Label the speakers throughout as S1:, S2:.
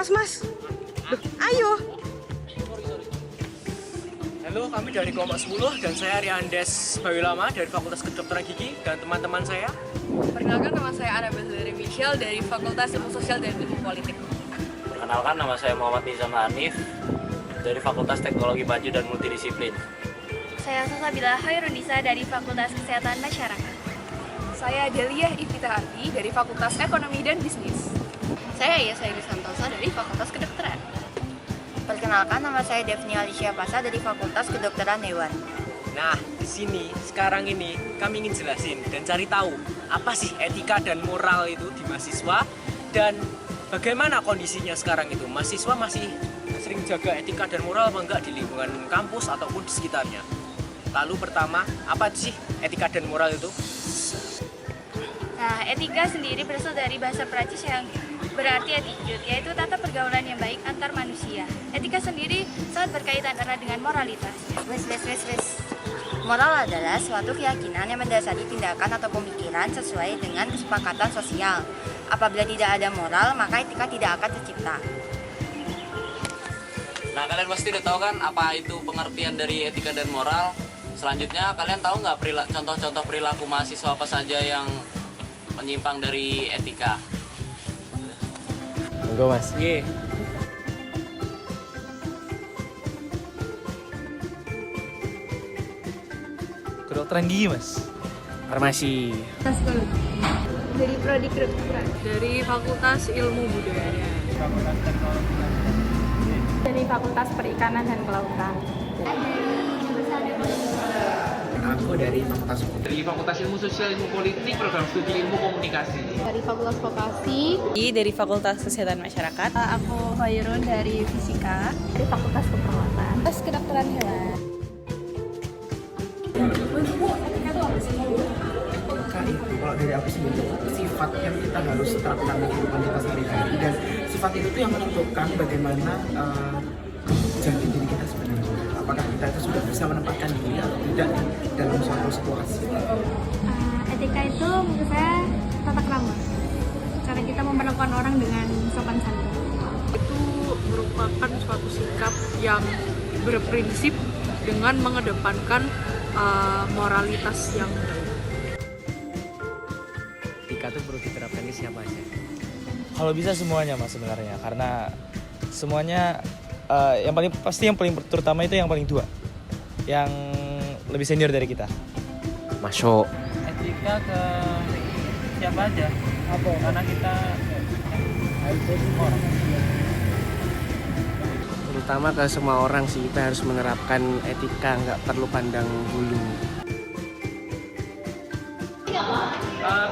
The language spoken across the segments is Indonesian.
S1: mas. Loh, ayo.
S2: Halo, kami dari kelompok 10 dan saya Riandes Bawilama dari Fakultas Kedokteran Gigi dan teman-teman saya.
S3: Perkenalkan, nama saya Anabel dari Michelle dari Fakultas Ilmu Sosial dan Ilmu Politik.
S4: Perkenalkan, nama saya Muhammad Nizam Hanif dari Fakultas Teknologi Baju dan Multidisiplin.
S5: Saya Salsabila Khairunisa dari Fakultas Kesehatan Masyarakat.
S3: Saya Delia Ivitahati dari Fakultas Ekonomi dan Bisnis.
S5: Saya Yesayuri Santosa dari Fakultas Kedokteran.
S6: Perkenalkan, nama saya Devni Alicia Pasa dari Fakultas Kedokteran Hewan.
S2: Nah, di sini sekarang ini kami ingin jelasin dan cari tahu apa sih etika dan moral itu di mahasiswa dan bagaimana kondisinya sekarang itu. Mahasiswa masih sering jaga etika dan moral apa enggak di lingkungan kampus ataupun di sekitarnya. Lalu pertama, apa sih etika dan moral itu?
S5: Nah, etika sendiri berasal dari bahasa Prancis yang berarti attitude, yaitu tata pergaulan yang baik antar manusia. Etika sendiri sangat berkaitan erat dengan moralitas.
S6: Moral adalah suatu keyakinan yang mendasari tindakan atau pemikiran sesuai dengan kesepakatan sosial. Apabila tidak ada moral, maka etika tidak akan tercipta.
S4: Nah, kalian pasti udah tahu kan apa itu pengertian dari etika dan moral. Selanjutnya, kalian tahu nggak contoh-contoh perilaku mahasiswa apa saja yang menyimpang dari etika?
S7: Enggak mas.
S2: Ye.
S7: Kedokteran gigi mas.
S2: Farmasi.
S5: Dari prodi kedokteran.
S3: Dari Fakultas Ilmu Budaya.
S5: Dari Fakultas Perikanan dan Kelautan.
S8: Aku dari Fakultas Ilmu Sosial Ilmu Politik, program studi Ilmu Komunikasi.
S5: Dari Fakultas Vokasi.
S3: Dari Fakultas Kesehatan Masyarakat.
S5: Aku Khairun dari Fisika. Dari Fakultas Keperawatan. Fakultas Kedokteran Hewan.
S8: Kalau dari aku sendiri, sifat yang kita harus terapkan di kehidupan kita sehari-hari, dan sifat itu tuh yang menentukan bagaimana jati diri kita sebenarnya. Apakah kita itu sudah bisa menempatkan diri atau tidak dalam suatu situasi.
S5: Etika itu menurut saya tata krama. Cara kita memperlakukan orang dengan sopan santun.
S3: Itu merupakan suatu sikap yang berprinsip dengan mengedepankan moralitas yang baik.
S2: Etika itu perlu diterapkan ke siapa aja?
S7: Kalau bisa semuanya mas sebenarnya, karena semuanya yang paling terutama itu yang paling tua, yang lebih senior dari kita.
S2: Masuk.
S4: Etika ke siapa aja? Apa? Karena kita orang.
S2: Terutama ke semua orang sih, kita harus menerapkan etika, nggak perlu pandang bulu.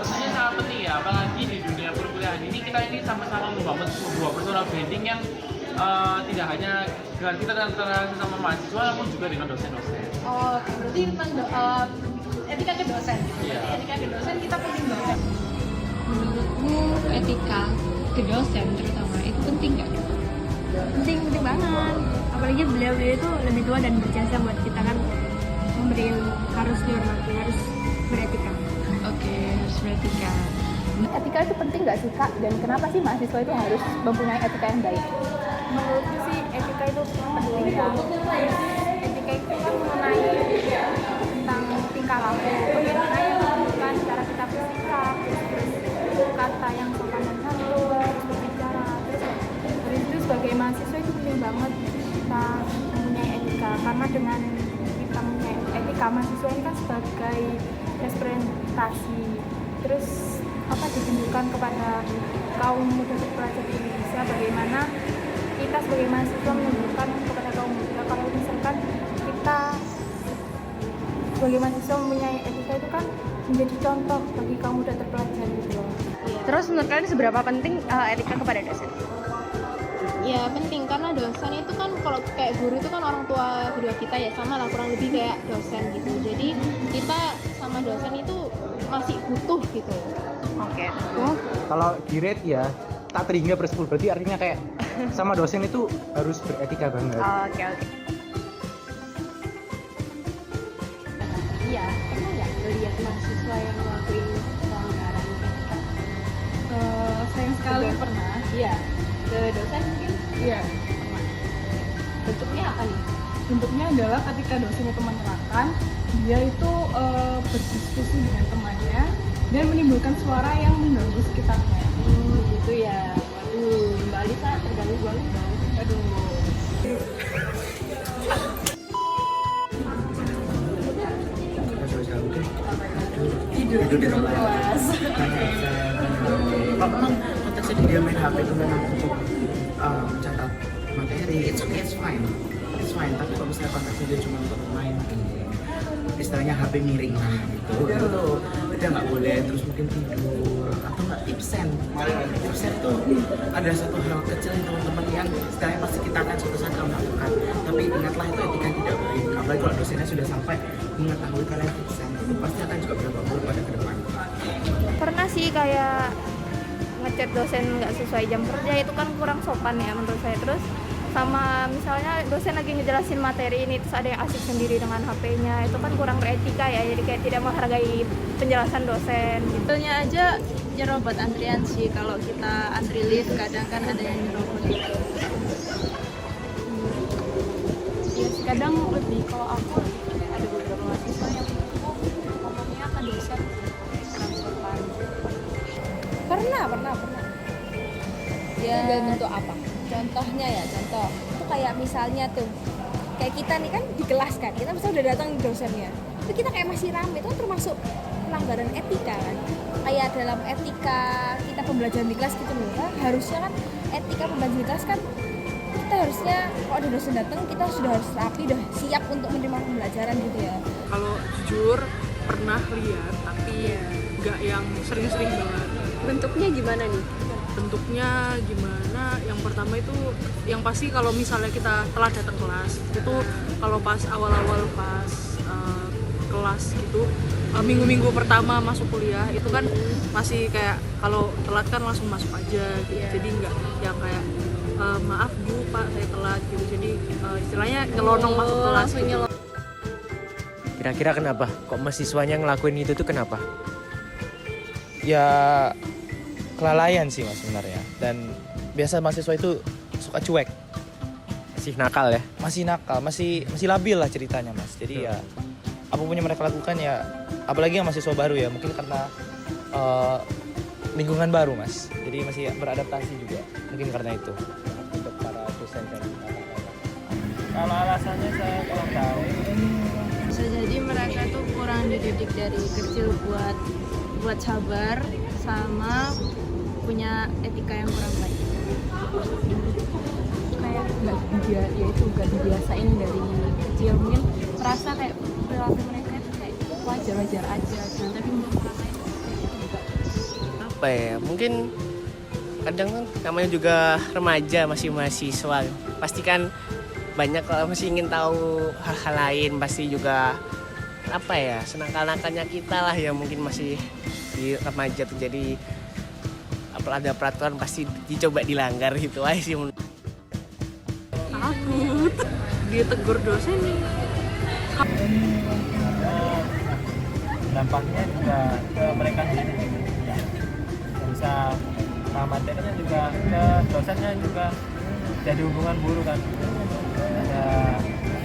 S8: Tentunya sangat penting ya, apalagi di dunia perkuliahan ini kita ini sama-sama membangun sebuah personal branding yang tidak hanya dengan kita antara sesama mahasiswa, namun juga dengan dosen-dosen.
S5: Oh, berarti tentang etika ke dosen.
S8: Iya.
S5: Etika ke dosen kita penting banget. Menurutmu etika ke dosen terutama itu penting nggak? Penting banget. Apalagi beliau itu lebih tua dan berjasa buat kita kan, memberi harus dihormati, harus beretika.
S3: Oke, harus beretika.
S5: Etika itu penting nggak sih Kak? Dan kenapa sih mahasiswa itu harus mempunyai etika yang baik? Menurutku sih etika itu penting ya. Etika itu kan mengenai tentang tingkah laku, bagaimana yang menentukan cara kita bersikap, terus kata yang sopan dan santun, terus berbicara, terus dari itu sebagai mahasiswa itu penting banget kita mempunyai etika, karena dengan kita mempunyai etika, mahasiswa ini kan sebagai representasi, terus ditunjukkan kepada kaum muda terpelajar di Indonesia, bagaimana kita sebagai mahasiswa menunjukkan kepada kaum muda kalau misalkan kita sebagai mahasiswa mempunyai etika itu kan menjadi contoh bagi kaum muda terpelajar gitu loh.
S3: Terus menurut kalian seberapa penting etika kepada dosen?
S9: Ya penting, karena dosen itu kan kalau kayak guru itu kan orang tua kedua kita ya, sama lah kurang lebih kayak dosen gitu. Jadi kita sama dosen itu masih butuh gitu.
S3: Oke.
S8: Kalau di rate ya tak terhingga per 10, berarti artinya kayak sama dosen itu harus beretika banget.
S3: Oke.
S9: Iya, pernah nggak lihat mahasiswa yang ngelakuin pelanggaran etika?
S5: Sayang sekali pernah.
S9: Iya.
S5: Ke dosen mungkin?
S10: Iya.
S5: Bentuknya apa nih?
S10: Bentuknya adalah ketika dosen itu menerangkan, dia itu berdiskusi dengan temannya dan menimbulkan suara yang mengganggu sekitarnya.
S5: Gitu ya. Waduh, Mbak Alisa terganggu banget dong.
S10: Aduh.
S8: Tidur di kelas. Kalau memang konteksnya dia main HP itu memang untuk mencatat materi, it's fine. Tapi kalau misalnya konteksnya dia cuma untuk main, istilahnya HP miring lah gitu, itu udah nggak boleh. Terus mungkin tidur atau nggak tipsen tuh ada satu hal kecil yang teman-teman yang istilahnya pasti kita akan suatu saat melakukan, tapi ingatlah itu etika yang tidak baik. Apalagi kalau dosennya sudah sampai mengetahui kalian tipsen, itu pasti akan juga berdampak buruk pada ke depan.
S9: Pernah sih kayak ngechat dosen nggak sesuai jam kerja, itu kan kurang sopan ya menurut saya. Terus sama misalnya dosen lagi ngejelasin materi ini terus ada yang asik sendiri dengan HP-nya, itu kan kurang beretika ya, jadi kayak tidak menghargai penjelasan dosen gitu.
S11: Sebetulnya aja nyerobot antrian sih, kalau kita antri lift kadang kan ada yang nyerobot gitu.
S5: Ya kadang lebih, kalau aku kayak ada beberapa mahasiswa yang ngomongnya ke dosen kurang sopan.
S11: Pernah. Ya,
S5: Dalam bentuk apa?
S11: contohnya ya, itu kayak misalnya tuh, kayak kita nih kan di kelas kan, kita misalnya udah datang dosennya, tapi kita kayak masih rame, itu kan termasuk pelanggaran etika kan. Kayak dalam etika kita pembelajaran di kelas gitu loh, kan harusnya kan etika pembelajaran di kelas kan kita harusnya kalau ada dosen datang kita sudah harus rapi, udah siap untuk menerima pembelajaran gitu ya.
S10: Kalau jujur pernah lihat, tapi nggak yang sering-sering banget.
S5: Bentuknya gimana nih?
S10: Bentuknya gimana? Yang pertama itu yang pasti kalau misalnya kita telah datang kelas itu, kalau pas awal-awal pas kelas gitu, minggu-minggu pertama masuk kuliah itu kan masih kayak kalau telat kan langsung masuk aja gitu. Jadi nggak yang kayak maaf Bu Pak saya telat gitu, jadi istilahnya nyelonong masuk kelas gitu.
S2: Kira-kira kenapa? Kok mahasiswanya ngelakuin itu tuh kenapa?
S7: Ya kelalaian sih mas sebenarnya, dan biasa mahasiswa itu suka cuek,
S2: Masih nakal ya?
S7: masih nakal, masih labil lah ceritanya mas. Jadi ya apapun yang mereka lakukan ya, apalagi yang mahasiswa baru ya, mungkin karena lingkungan baru mas, jadi masih beradaptasi juga, mungkin karena itu. Untuk para dosen dan kalau alasannya saya kurang tahu.
S11: Bisa jadi mereka tuh kurang dididik dari kecil buat sabar sama punya etika yang kurang baik.
S5: Kayak nggak dibiasain dari kecil, mungkin merasa kayak perilaku mereka itu kayak wajar-wajar aja kan, tapi menurut orang lain enggak.
S12: Apa ya, mungkin kadang kan namanya juga remaja, masih mahasiswa, pasti kan banyak kalau masih ingin tahu hal-hal lain, pasti juga apa ya, senakal-nakalnya kita lah yang mungkin masih di remaja tuh, jadi ada peraturan pasti dicoba dilanggar gitu aja sih.
S10: Takut ditegur dosen nih.
S7: Dampaknya juga ke mereka sendiri, ya. Bisa materinya juga ke dosennya juga jadi hubungan buruk kan.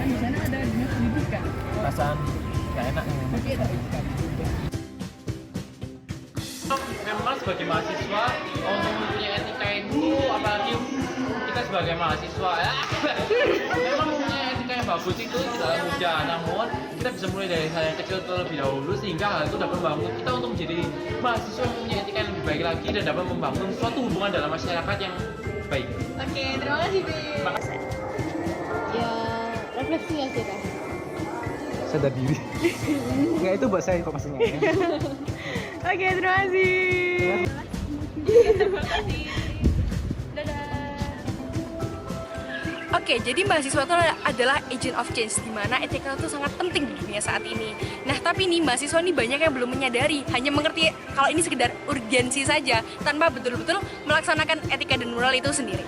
S10: Di sana ada dinas pendidikan.
S7: Perasaan gak enak.
S13: Memang sebagai mahasiswa untuk mempunyai etika itu, apalagi kita sebagai mahasiswa ya, memang mempunyai etika yang bagus itu tidak mudah, namun kita bisa mulai dari hal yang kecil terlebih dahulu sehingga hal itu dapat membangun kita untuk menjadi mahasiswa yang mempunyai etika yang lebih baik lagi dan dapat membangun suatu hubungan dalam masyarakat yang baik.
S3: Oke, terima kasih Bi.
S9: Ya refleksi ya kita.
S7: Sadar diri. Enggak, itu buat saya kok maksudnya.
S5: Oke, terima kasih.
S3: Terima kasih. Oke, jadi mahasiswa itu adalah agent of change, di mana etika itu sangat penting di dunia saat ini. Nah, tapi nih mahasiswa ini banyak yang belum menyadari, hanya mengerti kalau ini sekedar urgensi saja, tanpa betul-betul melaksanakan etika dan moral itu sendiri.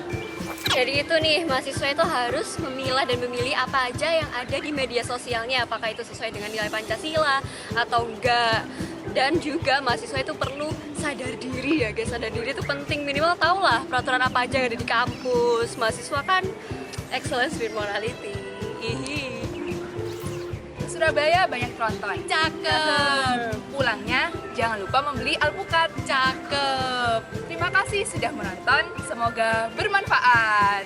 S14: Jadi itu nih, mahasiswa itu harus memilah dan memilih apa aja yang ada di media sosialnya, apakah itu sesuai dengan nilai Pancasila atau enggak. Dan juga mahasiswa itu perlu sadar diri ya guys. Sadar diri itu penting, minimal tau lah peraturan apa aja yang ada di kampus. Mahasiswa kan excellence with morality. Hihi.
S3: Surabaya banyak tronton. Cakep. Pulangnya jangan lupa membeli alpukat. Cakep. Terima kasih sudah menonton. Semoga bermanfaat.